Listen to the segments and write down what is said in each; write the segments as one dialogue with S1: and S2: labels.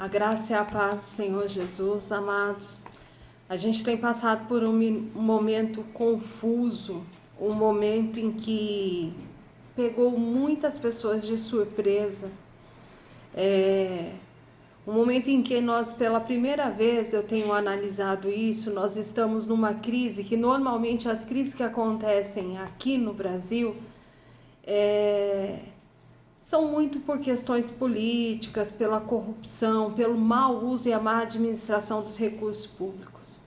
S1: A graça e a paz do Senhor Jesus, amados. A gente tem passado por um momento confuso, um momento em que pegou muitas pessoas de surpresa. Um momento em que nós, pela primeira vez, eu tenho analisado isso, nós estamos numa crise que normalmente as crises que acontecem aqui no Brasil são muito por questões políticas, pela corrupção, pelo mau uso e a má administração dos recursos públicos.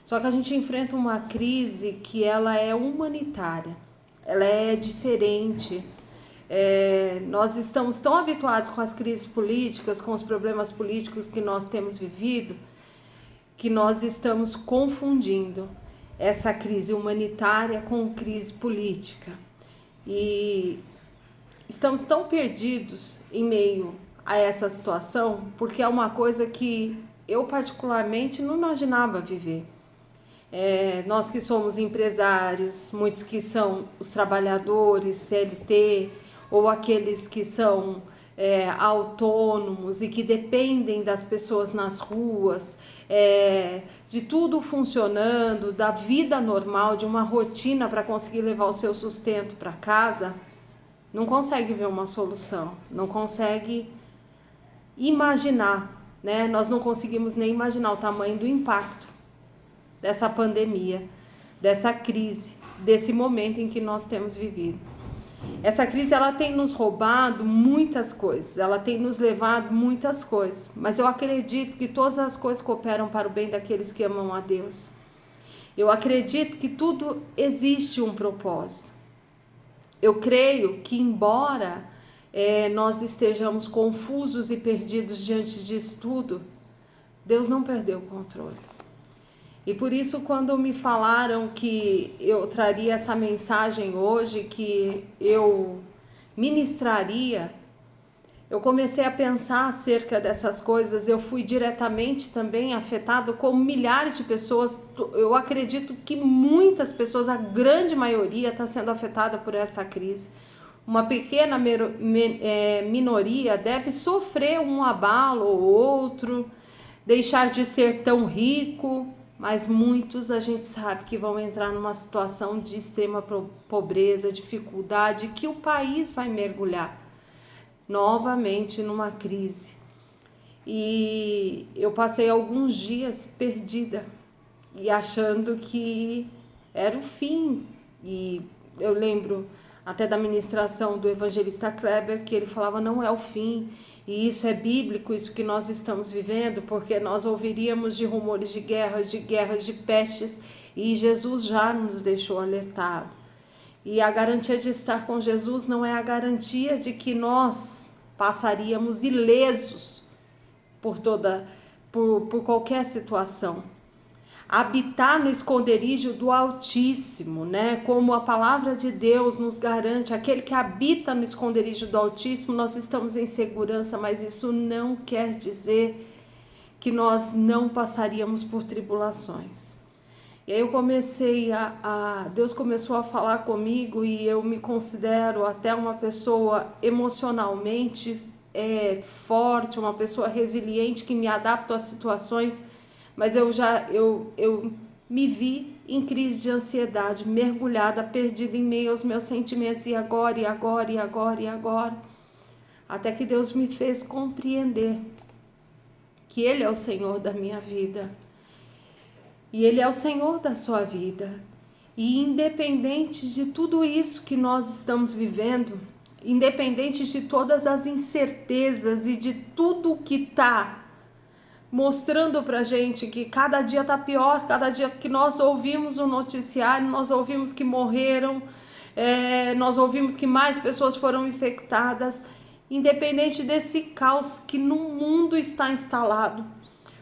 S1: Só que a gente enfrenta uma crise que ela é humanitária, ela é diferente. Nós estamos tão habituados com as crises políticas, com os problemas políticos que nós temos vivido, que nós estamos confundindo essa crise humanitária com crise política. E estamos tão perdidos em meio a essa situação, porque é uma coisa que eu particularmente não imaginava viver. Nós que somos empresários, muitos que são os trabalhadores, CLT, ou aqueles que são autônomos e que dependem das pessoas nas ruas, de tudo funcionando, da vida normal, de uma rotina para conseguir levar o seu sustento para casa, não consegue ver uma solução, não consegue imaginar, né? Nós não conseguimos nem imaginar o tamanho do impacto dessa pandemia, dessa crise, desse momento em que nós temos vivido. Essa crise ela tem nos roubado muitas coisas, ela tem nos levado muitas coisas, mas eu acredito que todas as coisas cooperam para o bem daqueles que amam a Deus. Eu acredito que tudo existe um propósito. Eu creio que embora nós estejamos confusos e perdidos diante disso tudo, Deus não perdeu o controle. E por isso, quando me falaram que eu traria essa mensagem hoje, que eu ministraria, eu comecei a pensar acerca dessas coisas. Eu fui diretamente também afetado, como milhares de pessoas. Eu acredito que muitas pessoas, a grande maioria, está sendo afetada por esta crise. Uma pequena minoria deve sofrer um abalo ou outro, deixar de ser tão rico, mas muitos a gente sabe que vão entrar numa situação de extrema pobreza, dificuldade, que o país vai mergulhar novamente numa crise. E eu passei alguns dias perdida e achando que era o fim. E eu lembro até da ministração do evangelista Kleber, que ele falava não é o fim. E isso é bíblico, isso que nós estamos vivendo, porque nós ouviríamos de rumores de guerras, de pestes, e Jesus já nos deixou alertado. E a garantia de estar com Jesus não é a garantia de que nós passaríamos ilesos por qualquer situação. Habitar no esconderijo do Altíssimo, né? Como a palavra de Deus nos garante, aquele que habita no esconderijo do Altíssimo, nós estamos em segurança, mas isso não quer dizer que nós não passaríamos por tribulações. E aí eu comecei Deus começou a falar comigo e eu me considero até uma pessoa emocionalmente forte, uma pessoa resiliente que me adapta às situações. Mas eu me vi em crise de ansiedade, mergulhada, perdida em meio aos meus sentimentos, e agora, e agora, e agora, e agora. Até que Deus me fez compreender que Ele é o Senhor da minha vida. E Ele é o Senhor da sua vida. E independente de tudo isso que nós estamos vivendo, independente de todas as incertezas e de tudo que está mostrando pra gente que cada dia tá pior, cada dia que nós ouvimos o noticiário, nós ouvimos que morreram, nós ouvimos que mais pessoas foram infectadas, independente desse caos que no mundo está instalado,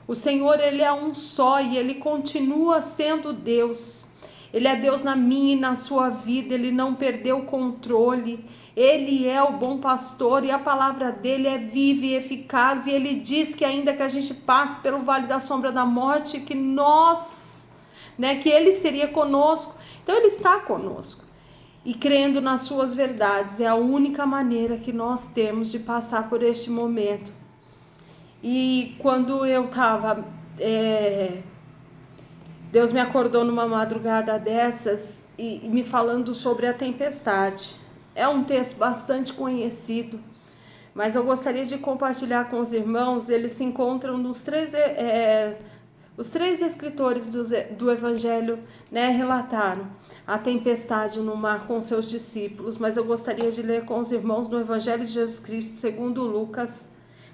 S1: o Senhor, Ele é um só e Ele continua sendo Deus. Ele é Deus na minha e na sua vida, Ele não perdeu o controle. Ele é o bom pastor e a palavra dele é viva e eficaz, e ele diz que ainda que a gente passe pelo vale da sombra da morte, que que ele seria conosco. Então ele está conosco. E crendo nas suas verdades é a única maneira que nós temos de passar por este momento. E quando eu estava... Deus me acordou numa madrugada dessas e me falando sobre a tempestade. É um texto bastante conhecido, mas eu gostaria de compartilhar com os irmãos. Eles se encontram nos os três escritores do Evangelho, né, relataram a tempestade no mar com seus discípulos, mas eu gostaria de ler com os irmãos no Evangelho de Jesus Cristo segundo Lucas,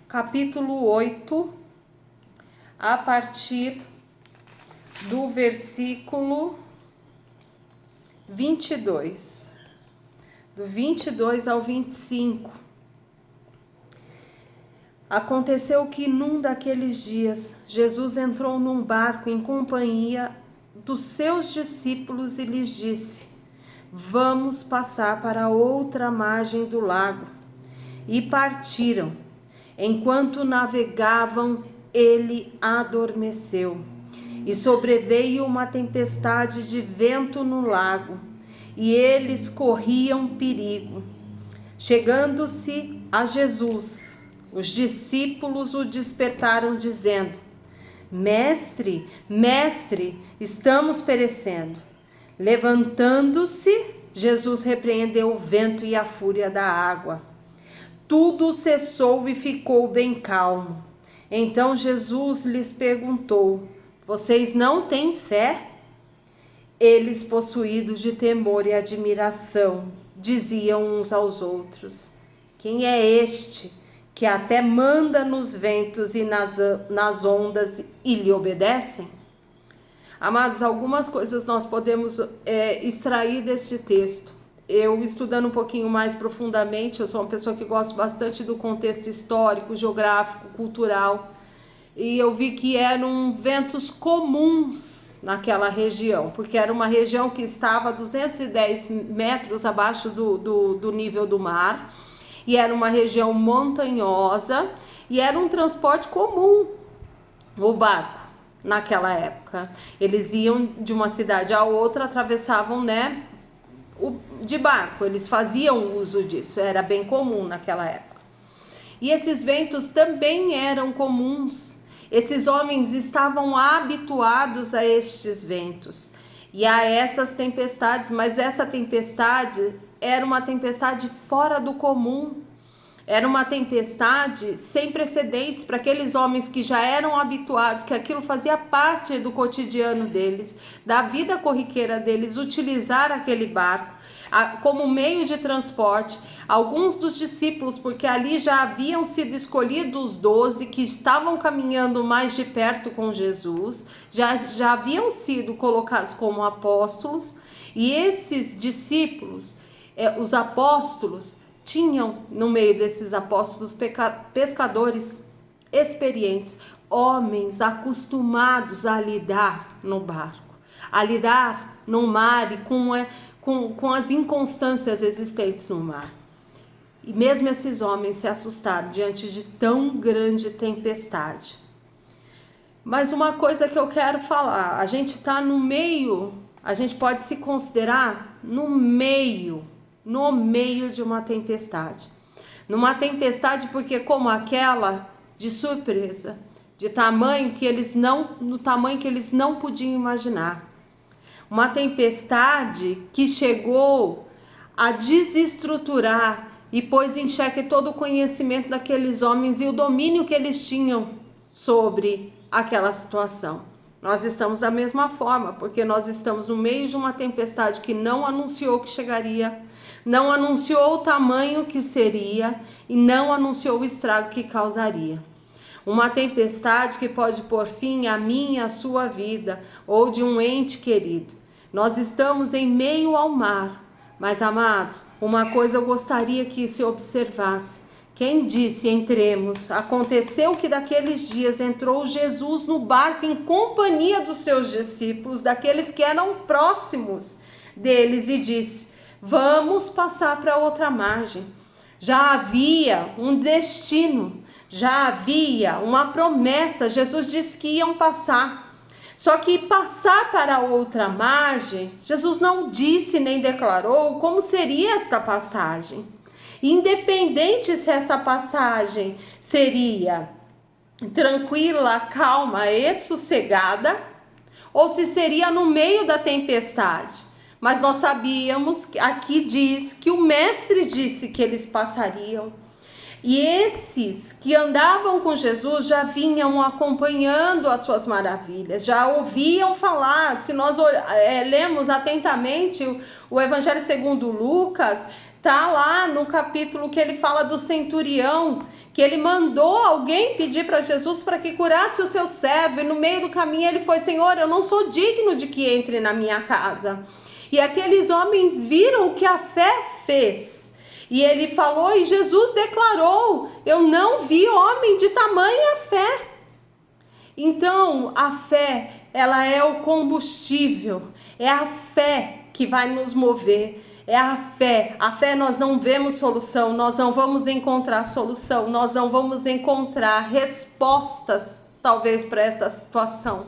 S1: capítulo 8, a partir do versículo 22, do 22 ao 25. Aconteceu que num daqueles dias, Jesus entrou num barco em companhia dos seus discípulos e lhes disse: vamos passar para a outra margem do lago. E partiram. Enquanto navegavam, ele adormeceu. E sobreveio uma tempestade de vento no lago, e eles corriam perigo. Chegando-se a Jesus, os discípulos o despertaram, dizendo: Mestre, mestre, estamos perecendo. Levantando-se, Jesus repreendeu o vento e a fúria da água. Tudo cessou e ficou bem calmo. Então Jesus lhes perguntou: vocês não têm fé? Eles, possuídos de temor e admiração, diziam uns aos outros: quem é este que até manda nos ventos e nas ondas e lhe obedecem? Amados, algumas coisas nós podemos extrair deste texto. Eu, estudando um pouquinho mais profundamente, eu sou uma pessoa que gosta bastante do contexto histórico, geográfico, cultural, e eu vi que eram ventos comuns naquela região, porque era uma região que estava a 210 metros abaixo do nível do mar, e era uma região montanhosa, e era um transporte comum, o barco, naquela época. Eles iam de uma cidade a outra, atravessavam, né, de barco, eles faziam uso disso, era bem comum naquela época. E esses ventos também eram comuns. Esses homens estavam habituados a estes ventos e a essas tempestades, mas essa tempestade era uma tempestade fora do comum. Era uma tempestade sem precedentes para aqueles homens que já eram habituados, que aquilo fazia parte do cotidiano deles, da vida corriqueira deles, utilizar aquele barco como meio de transporte. Alguns dos discípulos, porque ali já haviam sido escolhidos os 12 que estavam caminhando mais de perto com Jesus, já haviam sido colocados como apóstolos, e esses discípulos, os apóstolos, tinham no meio desses apóstolos pescadores experientes, homens acostumados a lidar no barco, a lidar no mar e com as inconstâncias existentes no mar. E mesmo esses homens se assustaram diante de tão grande tempestade. Mas uma coisa que eu quero falar, a gente está no meio, a gente pode se considerar no meio de uma tempestade. Numa tempestade porque como aquela, de surpresa, de tamanho que eles não podiam imaginar. Uma tempestade que chegou a desestruturar e pôs em xeque todo o conhecimento daqueles homens e o domínio que eles tinham sobre aquela situação. Nós estamos da mesma forma, porque nós estamos no meio de uma tempestade que não anunciou que chegaria, não anunciou o tamanho que seria e não anunciou o estrago que causaria. Uma tempestade que pode pôr fim à minha, à sua vida ou de um ente querido. Nós estamos em meio ao mar, mas amados, uma coisa eu gostaria que se observasse. Quem disse entremos? Aconteceu que daqueles dias entrou Jesus no barco em companhia dos seus discípulos, daqueles que eram próximos deles, e disse: vamos passar para outra margem. Já havia um destino, já havia uma promessa. Jesus disse que iam passar. Só que passar para outra margem, Jesus não disse nem declarou como seria esta passagem. Independente se esta passagem seria tranquila, calma e sossegada, ou se seria no meio da tempestade. Mas nós sabíamos, aqui diz que o mestre disse que eles passariam. E esses que andavam com Jesus já vinham acompanhando as suas maravilhas, já ouviam falar. Se nós lemos atentamente o Evangelho segundo Lucas, tá lá no capítulo que ele fala do centurião, que ele mandou alguém pedir para Jesus para que curasse o seu servo, e no meio do caminho ele foi: Senhor, eu não sou digno de que entre na minha casa. E aqueles homens viram o que a fé fez. E ele falou, e Jesus declarou: eu não vi homem de tamanha fé. Então, a fé, ela é o combustível, é a fé que vai nos mover, é a fé nós não vemos solução, nós não vamos encontrar solução, nós não vamos encontrar respostas, talvez, para esta situação,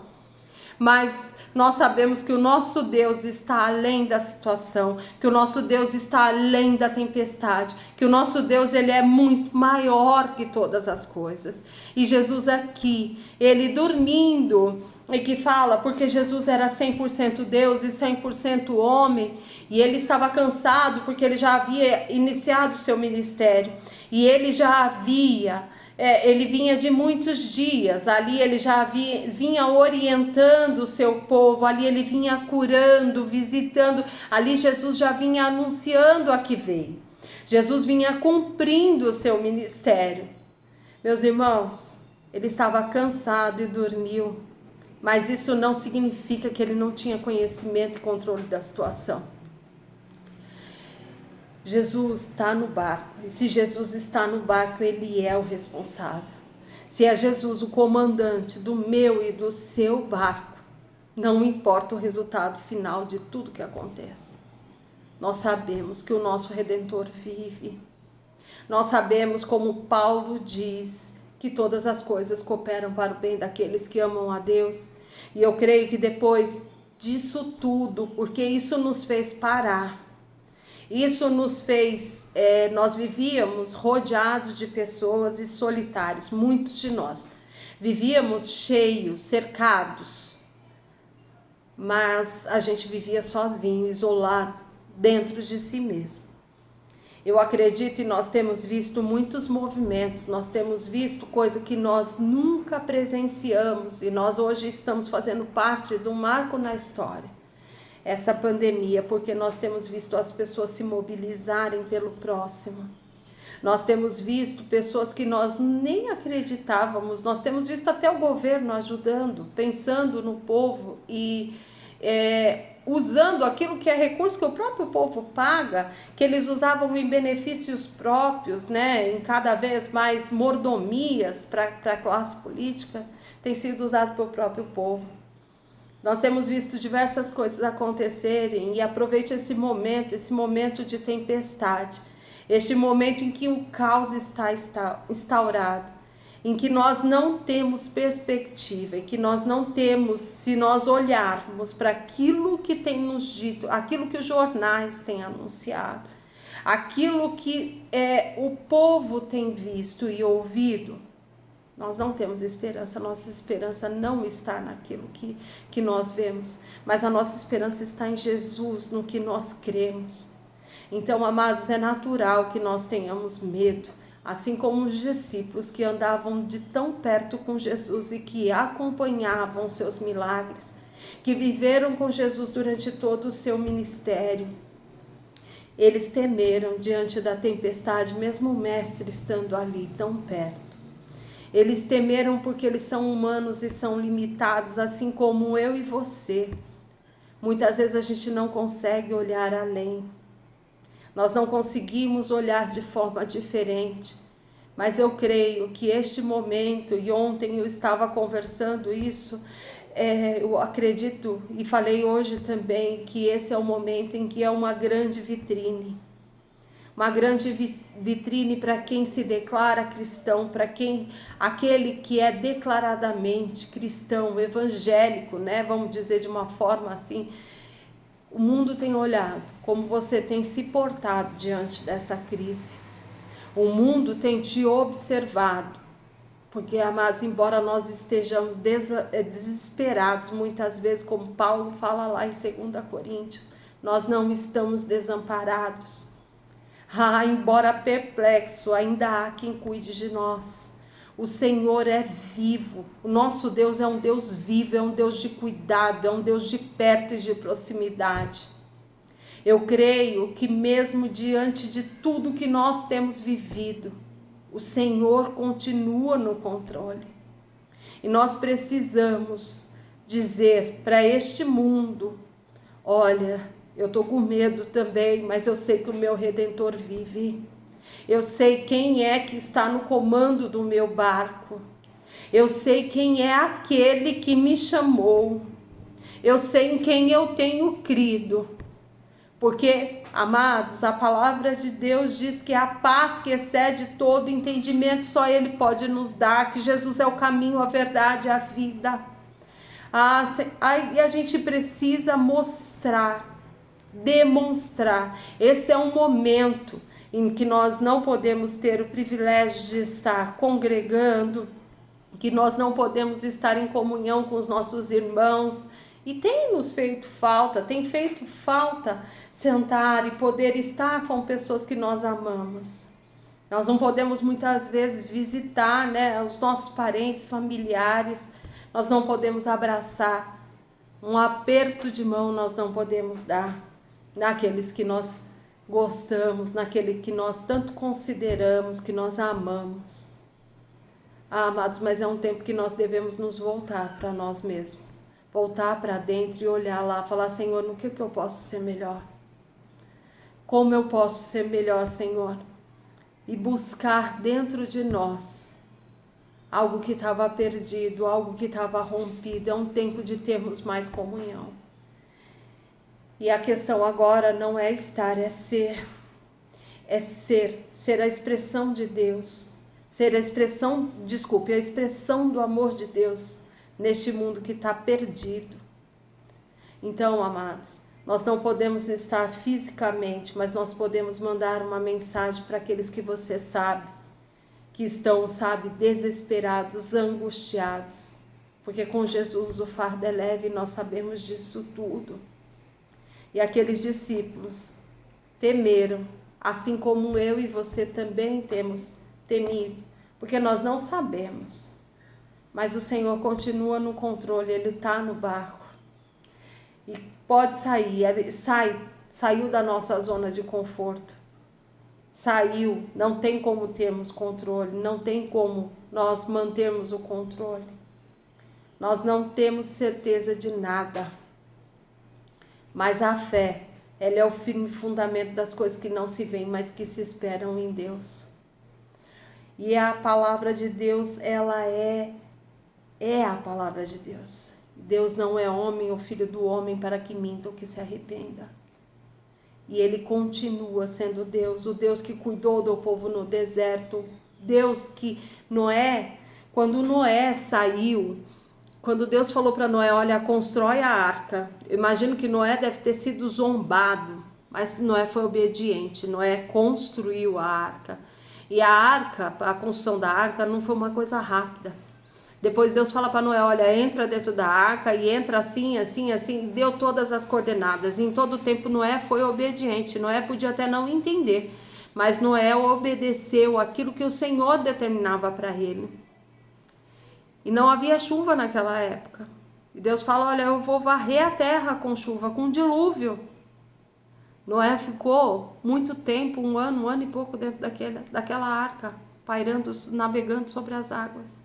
S1: mas nós sabemos que o nosso Deus está além da situação, que o nosso Deus está além da tempestade, que o nosso Deus, ele é muito maior que todas as coisas. E Jesus aqui, ele dormindo, e que fala, porque Jesus era 100% Deus e 100% homem, e ele estava cansado porque ele já havia iniciado o seu ministério, e ele já havia... ele vinha de muitos dias, ali ele já vinha orientando o seu povo, ali ele vinha curando, visitando, ali Jesus já vinha anunciando a que veio. Jesus vinha cumprindo o seu ministério. Meus irmãos, ele estava cansado e dormiu, mas isso não significa que ele não tinha conhecimento e controle da situação. Jesus está no barco, e se Jesus está no barco, ele é o responsável. Se é Jesus o comandante do meu e do seu barco, não importa o resultado final de tudo que acontece. Nós sabemos que o nosso Redentor vive. Nós sabemos, como Paulo diz, que todas as coisas cooperam para o bem daqueles que amam a Deus. E eu creio que depois disso tudo, porque isso nos fez parar, isso nos fez, nós vivíamos rodeados de pessoas e solitários, muitos de nós. Vivíamos cheios, cercados, mas a gente vivia sozinho, isolado, dentro de si mesmo. Eu acredito, e nós temos visto muitos movimentos, nós temos visto coisa que nós nunca presenciamos, e nós hoje estamos fazendo parte de um marco na história. Essa pandemia, porque nós temos visto as pessoas se mobilizarem pelo próximo. Nós temos visto pessoas que nós nem acreditávamos, nós temos visto até o governo ajudando, pensando no povo e usando aquilo que é recurso que o próprio povo paga, que eles usavam em benefícios próprios, né, em cada vez mais mordomias para a classe política, tem sido usado pelo próprio povo. Nós temos visto diversas coisas acontecerem, e aproveite esse momento de tempestade, este momento em que o caos está instaurado, em que nós não temos perspectiva, e que nós não temos, se nós olharmos para aquilo que tem nos dito, aquilo que os jornais têm anunciado, aquilo que o povo tem visto e ouvido, nós não temos esperança. Nossa esperança não está naquilo que nós vemos, mas a nossa esperança está em Jesus, no que nós cremos. Então, amados, é natural que nós tenhamos medo, assim como os discípulos que andavam de tão perto com Jesus e que acompanhavam seus milagres, que viveram com Jesus durante todo o seu ministério. Eles temeram diante da tempestade, mesmo o mestre estando ali tão perto. Eles temeram porque eles são humanos e são limitados, assim como eu e você. Muitas vezes a gente não consegue olhar além. Nós não conseguimos olhar de forma diferente. Mas eu creio que este momento, e ontem eu estava conversando isso, eu acredito e falei hoje também, que esse é o momento em que é uma grande vitrine. Uma grande vitrine para quem se declara cristão, para aquele que é declaradamente cristão, evangélico, né? Vamos dizer de uma forma assim. O mundo tem olhado como você tem se portado diante dessa crise. O mundo tem te observado. Porque, amados, embora nós estejamos desesperados, muitas vezes, como Paulo fala lá em 2 Coríntios, nós não estamos desamparados. Embora perplexo, ainda há quem cuide de nós. O Senhor é vivo, o nosso Deus é um Deus vivo, é um Deus de cuidado, é um Deus de perto e de proximidade. Eu creio que mesmo diante de tudo que nós temos vivido, o Senhor continua no controle. E nós precisamos dizer para este mundo: olha, eu estou com medo também, mas eu sei que o meu Redentor vive. Eu sei quem é que está no comando do meu barco. Eu sei quem é aquele que me chamou. Eu sei em quem eu tenho crido. Porque, amados, a palavra de Deus diz que a paz que excede todo entendimento só Ele pode nos dar, que Jesus é o caminho, a verdade, a vida. E a gente precisa mostrar, demonstrar. Esse é um momento em que nós não podemos ter o privilégio de estar congregando, que nós não podemos estar em comunhão com os nossos irmãos. E tem feito falta sentar e poder estar com pessoas que nós amamos. Nós não podemos muitas vezes visitar, né, os nossos parentes, familiares, nós não podemos abraçar, um aperto de mão nós não podemos dar naqueles que nós gostamos, naquele que nós tanto consideramos, que nós amamos. Amados, mas é um tempo que nós devemos nos voltar para nós mesmos. Voltar para dentro e olhar lá, falar: Senhor, no que eu posso ser melhor? Como eu posso ser melhor, Senhor? E buscar dentro de nós algo que estava perdido, algo que estava rompido. É um tempo de termos mais comunhão. E a questão agora não é estar, é ser. É ser a expressão de Deus. Ser a expressão do amor de Deus neste mundo que está perdido. Então, amados, nós não podemos estar fisicamente, mas nós podemos mandar uma mensagem para aqueles que você sabe, que estão, desesperados, angustiados. Porque com Jesus o fardo é leve e nós sabemos disso tudo. E aqueles discípulos temeram, assim como eu e você também temos temido, porque nós não sabemos. Mas o Senhor continua no controle, Ele está no barco. E pode sair, saiu da nossa zona de conforto. Saiu, não tem como termos controle, não tem como nós mantermos o controle. Nós não temos certeza de nada. Mas a fé, ela é o firme fundamento das coisas que não se veem, mas que se esperam em Deus. E a palavra de Deus, ela é a palavra de Deus. Deus não é homem ou filho do homem para que minta ou que se arrependa. E Ele continua sendo Deus, o Deus que cuidou do povo no deserto, Deus que quando Noé saiu, quando Deus falou para Noé: olha, constrói a arca. Eu imagino que Noé deve ter sido zombado, mas Noé foi obediente, Noé construiu a arca. E a arca, a construção da arca não foi uma coisa rápida. Depois Deus fala para Noé: olha, entra dentro da arca e entra assim, assim, assim, deu todas as coordenadas. E em todo o tempo Noé foi obediente. Noé podia até não entender, mas Noé obedeceu aquilo que o Senhor determinava para ele. E não havia chuva naquela época. E Deus fala: olha, eu vou varrer a terra com chuva, com dilúvio. Noé ficou muito tempo, um ano e pouco dentro daquela arca, pairando, navegando sobre as águas.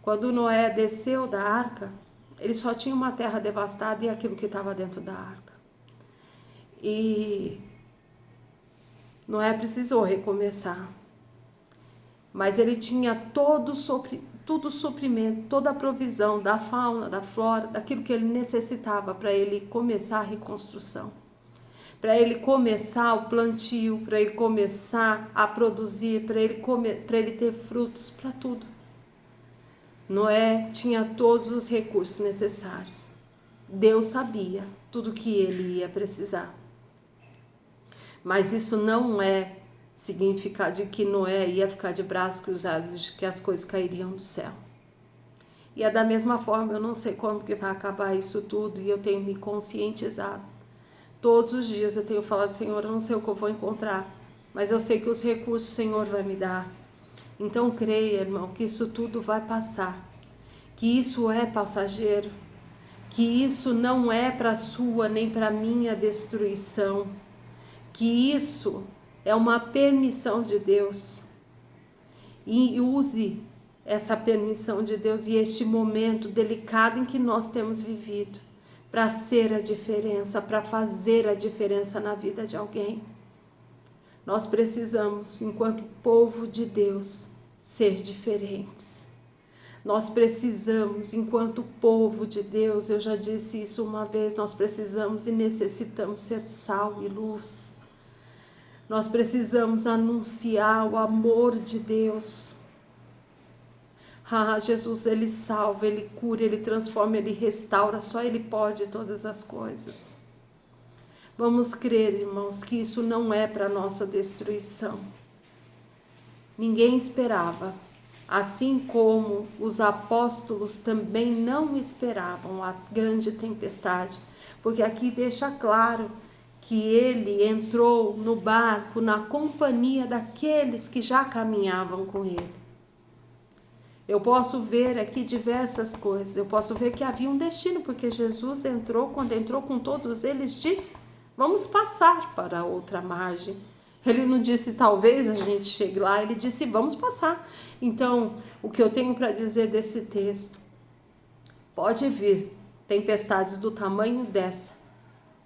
S1: Quando Noé desceu da arca, ele só tinha uma terra devastada e aquilo que estava dentro da arca. E Noé precisou recomeçar. Mas ele tinha todo o suprimento, toda a provisão da fauna, da flora, daquilo que ele necessitava para ele começar a reconstrução. Para ele começar o plantio, para ele começar a produzir, para ele ter frutos, para tudo. Noé tinha todos os recursos necessários. Deus sabia tudo que ele ia precisar. Mas isso não é significar de que Noé ia ficar de braços cruzados, de que as coisas cairiam do céu. E é da mesma forma, eu não sei como que vai acabar isso tudo, e eu tenho me conscientizado. Todos os dias eu tenho falado, Senhor, eu não sei o que eu vou encontrar, mas eu sei que os recursos o Senhor vai me dar. Então creia, irmão, que isso tudo vai passar, que isso é passageiro, que isso não é para sua nem para minha destruição, que isso é uma permissão de Deus. E use essa permissão de Deus e este momento delicado em que nós temos vivido para ser a diferença, para fazer a diferença na vida de alguém. Nós precisamos, enquanto povo de Deus, ser diferentes. Nós precisamos, enquanto povo de Deus, eu já disse isso uma vez, nós precisamos e necessitamos ser sal e luz. Nós precisamos anunciar o amor de Deus. Jesus, Ele salva, Ele cura, Ele transforma, Ele restaura, só Ele pode todas as coisas. Vamos crer, irmãos, que isso não é para nossa destruição. Ninguém esperava, assim como os apóstolos também não esperavam a grande tempestade, porque aqui deixa claro que ele entrou no barco na companhia daqueles que já caminhavam com ele. Eu posso ver aqui diversas coisas, eu posso ver que havia um destino, porque Jesus entrou, quando entrou com todos eles, disse, vamos passar para a outra margem. Ele não disse, talvez a gente chegue lá, ele disse, vamos passar. Então, o que eu tenho para dizer desse texto, pode vir tempestades do tamanho dessa,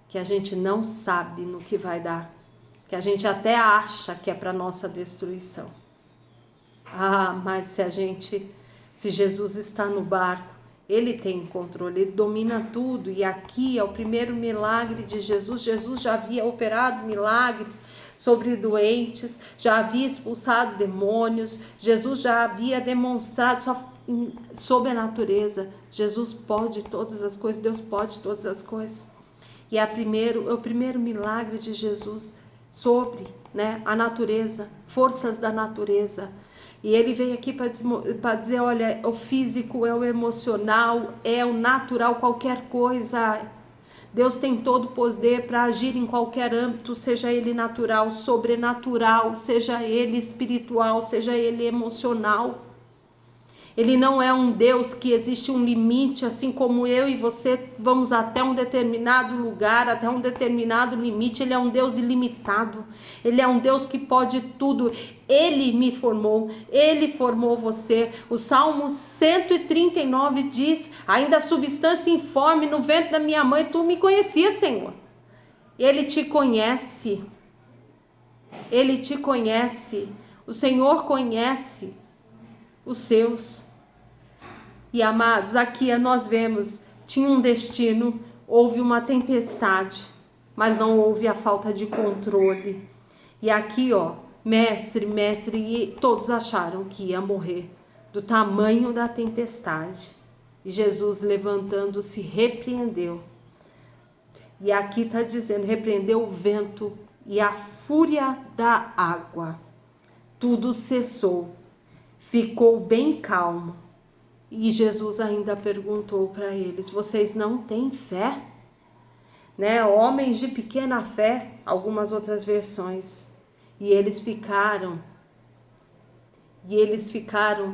S1: que a gente não sabe no que vai dar, que a gente até acha que é para nossa destruição. Mas se Jesus está no barco, Ele tem controle, Ele domina tudo. E aqui é o primeiro milagre de Jesus. Jesus já havia operado milagres sobre doentes, já havia expulsado demônios, Jesus já havia demonstrado sobre a natureza. Jesus pode todas as coisas, Deus pode todas as coisas. E é o primeiro milagre de Jesus sobre, a natureza, forças da natureza. E ele vem aqui para dizer, olha, o físico, é o emocional, é o natural, qualquer coisa. Deus tem todo o poder para agir em qualquer âmbito, seja ele natural, sobrenatural, seja ele espiritual, seja ele emocional. Ele não é um Deus que existe um limite, assim como eu e você vamos até um determinado lugar, até um determinado limite. Ele é um Deus ilimitado, Ele é um Deus que pode tudo. Ele me formou, Ele formou você. O Salmo 139 diz, ainda substância informe no ventre da minha mãe, tu me conhecias, Senhor. Ele te conhece, Ele te conhece, o Senhor conhece os seus. E amados, aqui nós vemos, tinha um destino, houve uma tempestade, mas não houve a falta de controle. E aqui, mestre, e todos acharam que ia morrer do tamanho da tempestade. E Jesus, levantando-se, repreendeu. E aqui está dizendo, repreendeu o vento e a fúria da água. Tudo cessou, ficou bem calmo. E Jesus ainda perguntou para eles, vocês não têm fé? Homens de pequena fé, algumas outras versões. E eles ficaram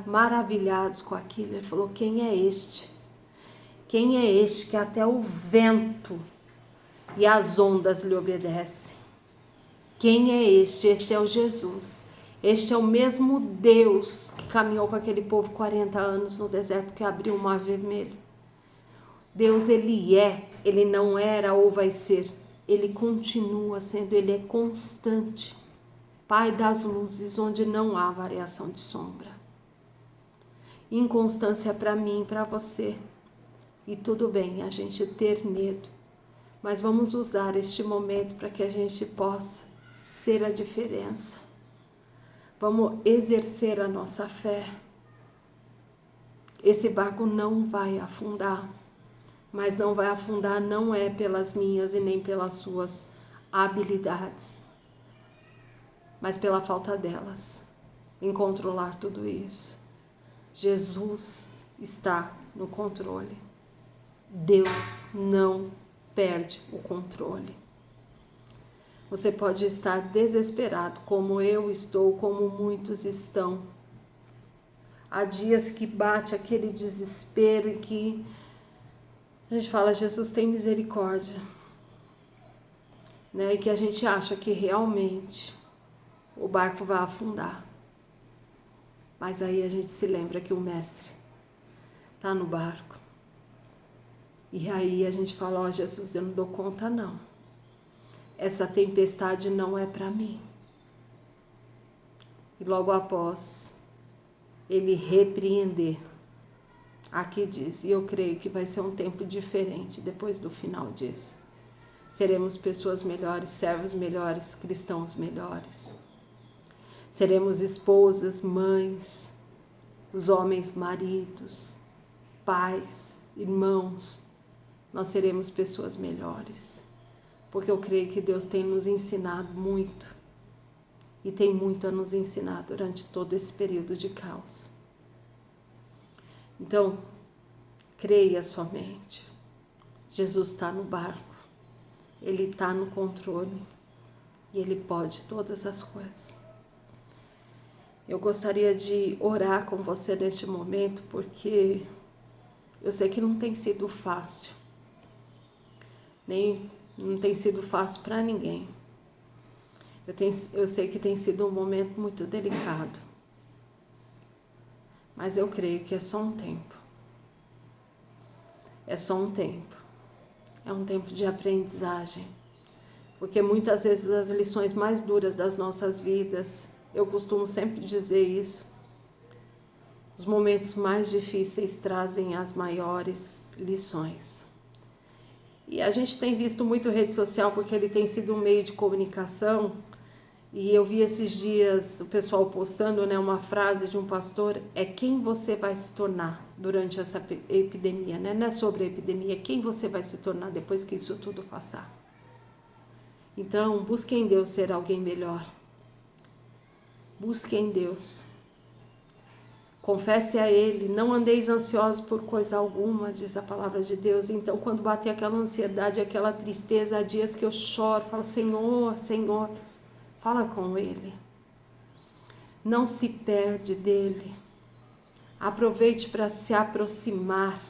S1: maravilhados com aquilo. Ele falou, quem é este? Quem é este que até o vento e as ondas lhe obedecem? Quem é este? Este é o Jesus. Este é o mesmo Deus que caminhou com aquele povo 40 anos no deserto, que abriu o mar vermelho. Deus, Ele não era ou vai ser, Ele continua sendo, Ele é constante. Pai das luzes, onde não há variação de sombra. Inconstância para mim e para você. E tudo bem a gente ter medo, mas vamos usar este momento para que a gente possa ser a diferença. Vamos exercer a nossa fé. Esse barco não vai afundar, mas não vai afundar não é pelas minhas e nem pelas suas habilidades, mas pela falta delas em controlar tudo isso. Jesus está no controle. Deus não perde o controle. Você pode estar desesperado, como eu estou, como muitos estão. Há dias que bate aquele desespero e que a gente fala, Jesus tem misericórdia, né? E que a gente acha que realmente o barco vai afundar. Mas aí a gente se lembra que o mestre está no barco. E aí a gente fala, ó, Jesus, eu não dou conta não. Essa tempestade não é para mim. E logo após ele repreender, aqui diz, e eu creio que vai ser um tempo diferente depois do final disso. Seremos pessoas melhores, servos melhores, cristãos melhores. Seremos esposas, mães, os homens maridos, pais, irmãos. Nós seremos pessoas melhores. Porque eu creio que Deus tem nos ensinado muito. E tem muito a nos ensinar durante todo esse período de caos. Então, creia somente. Jesus está no barco. Ele está no controle. E Ele pode todas as coisas. Eu gostaria de orar com você neste momento, porque eu sei que não tem sido fácil. Não tem sido fácil para ninguém. Eu sei que tem sido um momento muito delicado. Mas eu creio que é só um tempo. É só um tempo. É um tempo de aprendizagem. Porque muitas vezes as lições mais duras das nossas vidas, eu costumo sempre dizer isso, os momentos mais difíceis trazem as maiores lições. E a gente tem visto muito rede social porque ele tem sido um meio de comunicação. E eu vi esses dias o pessoal postando, né, uma frase de um pastor, é quem você vai se tornar durante essa epidemia, né? Não é sobre a epidemia, é quem você vai se tornar depois que isso tudo passar. Então, busque em Deus ser alguém melhor. Busque em Deus. Confesse a Ele, não andeis ansiosos por coisa alguma, diz a palavra de Deus. Então, quando bater aquela ansiedade, aquela tristeza, há dias que eu choro, falo, Senhor, Senhor, fala com Ele. Não se perde dEle. Aproveite para se aproximar,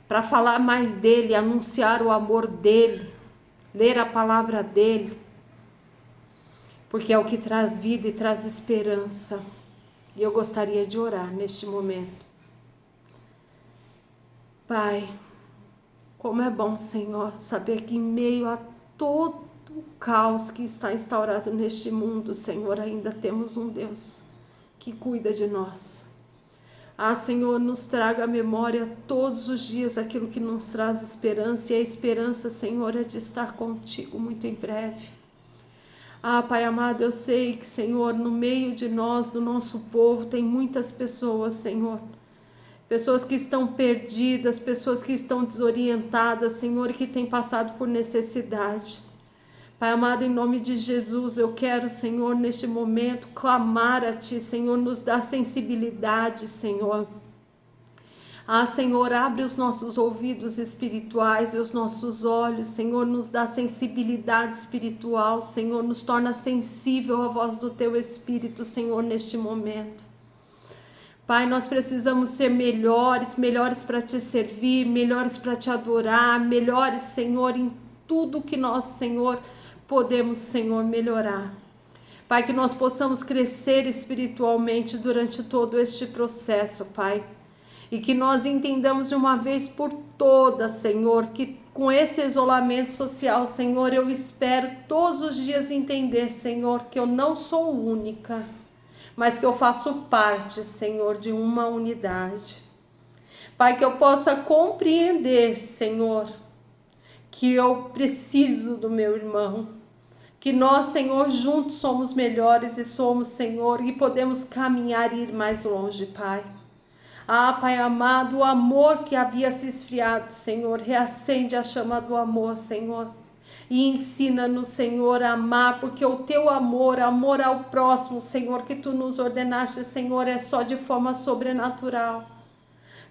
S1: para falar mais dEle, anunciar o amor dEle, ler a palavra dEle, porque é o que traz vida e traz esperança. E eu gostaria de orar neste momento. Pai, como é bom, Senhor, saber que em meio a todo o caos que está instaurado neste mundo, Senhor, ainda temos um Deus que cuida de nós. Ah, Senhor, nos traga à memória todos os dias aquilo que nos traz esperança, e a esperança, Senhor, é de estar contigo muito em breve. Ah, Pai amado, eu sei que, Senhor, no meio de nós, do nosso povo, tem muitas pessoas, Senhor. Pessoas que estão perdidas, pessoas que estão desorientadas, Senhor, e que têm passado por necessidade. Pai amado, em nome de Jesus, eu quero, Senhor, neste momento, clamar a Ti, Senhor, nos dá sensibilidade, Senhor. Ah, Senhor, abre os nossos ouvidos espirituais e os nossos olhos, Senhor, nos dá sensibilidade espiritual, Senhor, nos torna sensível à voz do Teu Espírito, Senhor, neste momento. Pai, nós precisamos ser melhores, melhores para Te servir, melhores para Te adorar, melhores, Senhor, em tudo que nós, Senhor, podemos, Senhor, melhorar. Pai, que nós possamos crescer espiritualmente durante todo este processo, Pai. E que nós entendamos de uma vez por todas, Senhor, que com esse isolamento social, Senhor, eu espero todos os dias entender, Senhor, que eu não sou única, mas que eu faço parte, Senhor, de uma unidade. Pai, que eu possa compreender, Senhor, que eu preciso do meu irmão, que nós, Senhor, juntos somos melhores e somos, Senhor, e podemos caminhar e ir mais longe, Pai. Ah, Pai amado, o amor que havia se esfriado, Senhor, reacende a chama do amor, Senhor. e ensina-nos, Senhor, a amar, porque o teu amor ao próximo, Senhor, que tu nos ordenaste, Senhor, é só de forma sobrenatural.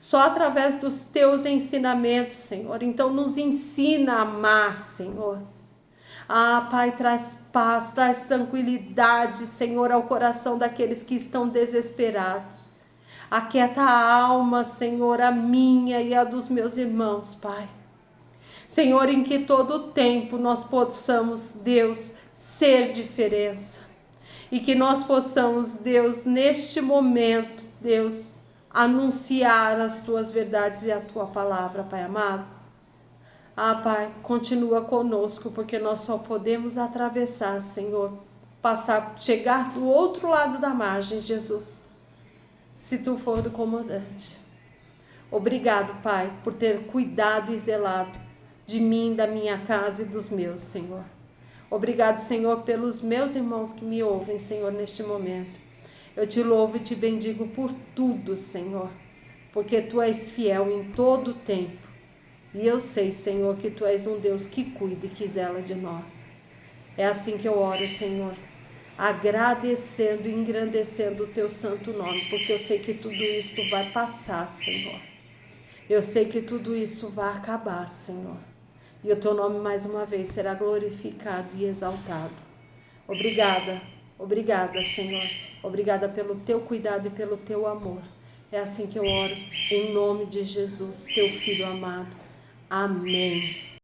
S1: Só através dos teus ensinamentos, Senhor. Então nos ensina a amar, Senhor. Pai, traz paz, traz tranquilidade, Senhor, ao coração daqueles que estão desesperados. Aquieta a alma, Senhor, a minha e a dos meus irmãos, Pai. Senhor, em que todo o tempo nós possamos, Deus, ser diferença. E que nós possamos, Deus, neste momento, Deus, anunciar as tuas verdades e a tua palavra, Pai amado. Pai, continua conosco, porque nós só podemos atravessar, Senhor, passar, chegar do outro lado da margem, Jesus, se tu for o comandante. Obrigado, Pai, por ter cuidado e zelado de mim, da minha casa e dos meus, Senhor. Obrigado, Senhor, pelos meus irmãos que me ouvem, Senhor, neste momento. Eu te louvo e te bendigo por tudo, Senhor, porque tu és fiel em todo o tempo. E eu sei, Senhor, que tu és um Deus que cuida e que zela de nós. É assim que eu oro, Senhor, agradecendo e engrandecendo o teu santo nome, porque eu sei que tudo isso vai passar, Senhor. Eu sei que tudo isso vai acabar, Senhor. E o teu nome mais uma vez será glorificado e exaltado. Obrigada, obrigada, Senhor. Obrigada pelo teu cuidado e pelo teu amor. É assim que eu oro, em nome de Jesus, teu Filho amado. Amém.